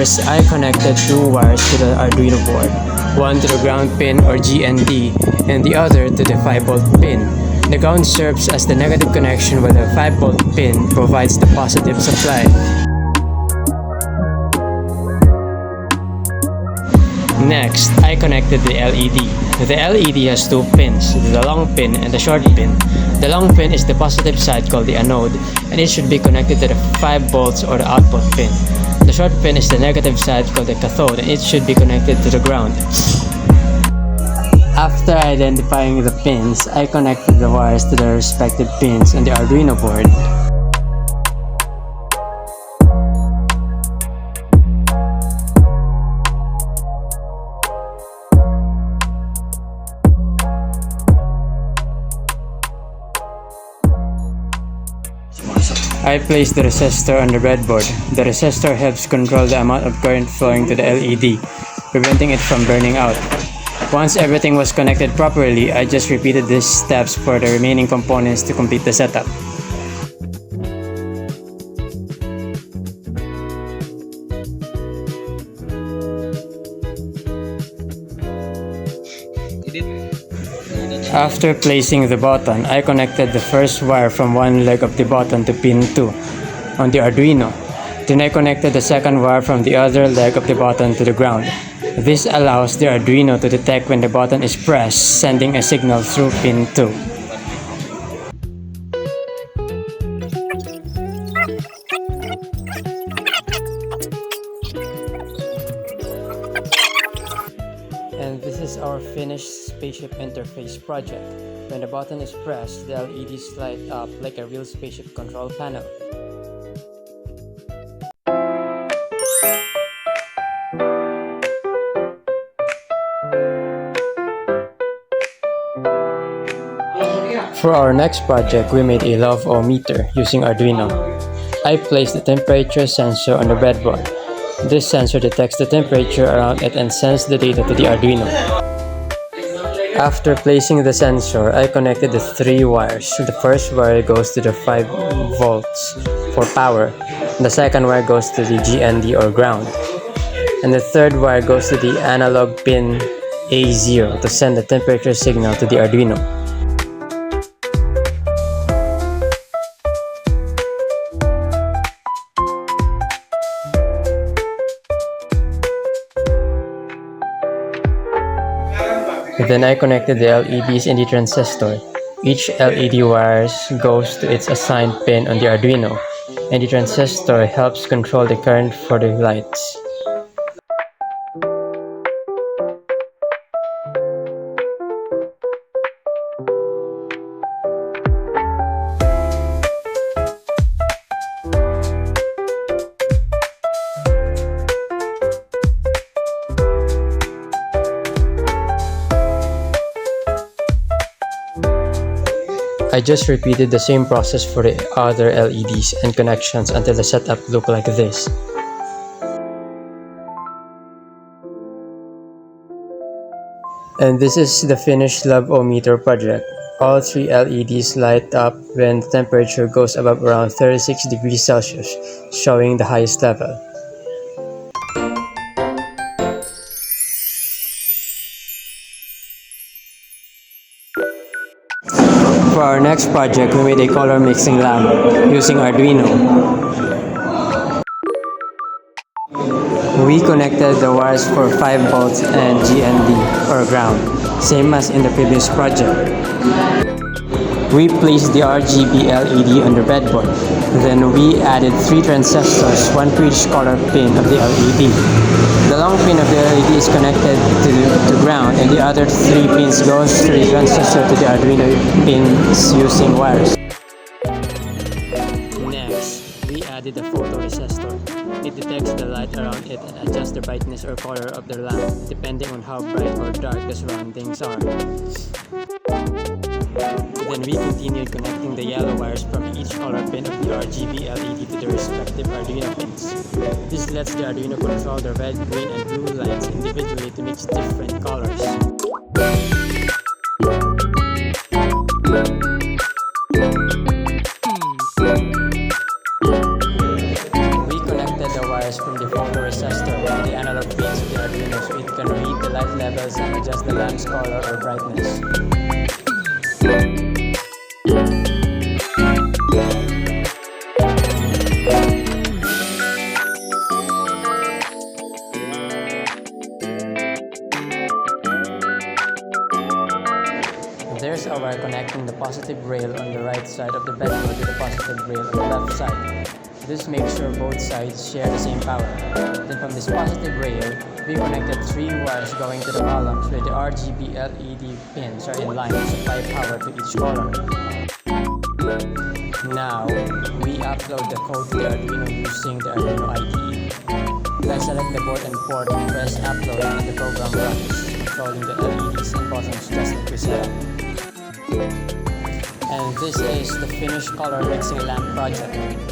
First, I connected two wires to the Arduino board, one to the ground pin or GND and the other to the 5-volt pin. The ground serves as the negative connection while the 5-volt pin provides the positive supply. Next, I connected the LED. The LED has two pins, the long pin and the short pin. The long pin is the positive side called the anode, and it should be connected to the 5 volts or the output pin. The short pin is the negative side called the cathode, and it should be connected to the ground. After identifying the pins, I connected the wires to the respective pins on the Arduino board. I placed the resistor on the breadboard. The resistor helps control the amount of current flowing to the LED, preventing it from burning out. Once everything was connected properly, I just repeated these steps for the remaining components to complete the setup. After placing the button, I connected the first wire from one leg of the button to pin 2 on the Arduino. Then I connected the second wire from the other leg of the button to the ground. This allows the Arduino to detect when the button is pressed, sending a signal through pin 2. And this is our finished spaceship interface project. When the button is pressed, the LEDs light up like a real spaceship control panel. For our next project, we made a love-o-meter using Arduino. I placed the temperature sensor on the breadboard. This sensor detects the temperature around it and sends the data to the Arduino. After placing the sensor, I connected the 3 wires. The first wire goes to the 5 volts for power. The second wire goes to the GND or ground. And the third wire goes to the analog pin A0 to send the temperature signal to the Arduino. Then I connected the LEDs in the transistor. Each LED wires goes to its assigned pin on the Arduino, and the transistor helps control the current for the lights. I just repeated the same process for the other LEDs and connections until the setup looked like this. And this is the finished love-o-meter project. All 3 LEDs light up when the temperature goes above around 36 degrees Celsius, showing the highest level. For our next project, we made a color mixing lamp using Arduino. We connected the wires for 5 volts and GND or ground, same as in the previous project. We placed the RGB LED on the breadboard. Then we added 3 transistors, one to each color pin of the LED. The long pin of the LED is connected to ground, and the other 3 pins goes to the transistor to the Arduino pins using wires. Next, we added a photoresistor. It detects the light around it and adjusts the brightness or color of the lamp depending on how bright or dark the surroundings are. Then we continued connecting the yellow wires from each color pin of the RGB LED to the respective Arduino pins. This lets the Arduino control the red, green, and blue lights individually to mix different colors. We connected the wires from the photoresistor color or brightness. There's a wire connecting the positive rail on the right side of the breadboard to the positive rail on the left side. This makes sure both sides share the same power. Then from this positive rail, we connected 3 wires going to the columns where the RGB LED pins are in line to supply power to each column. Now, we upload the code to the Arduino using the Arduino IDE. Let's select the board and port and press upload and the program runs, controlling the LEDs and buttons just like we set up. And this is the finished color mixing lamp project.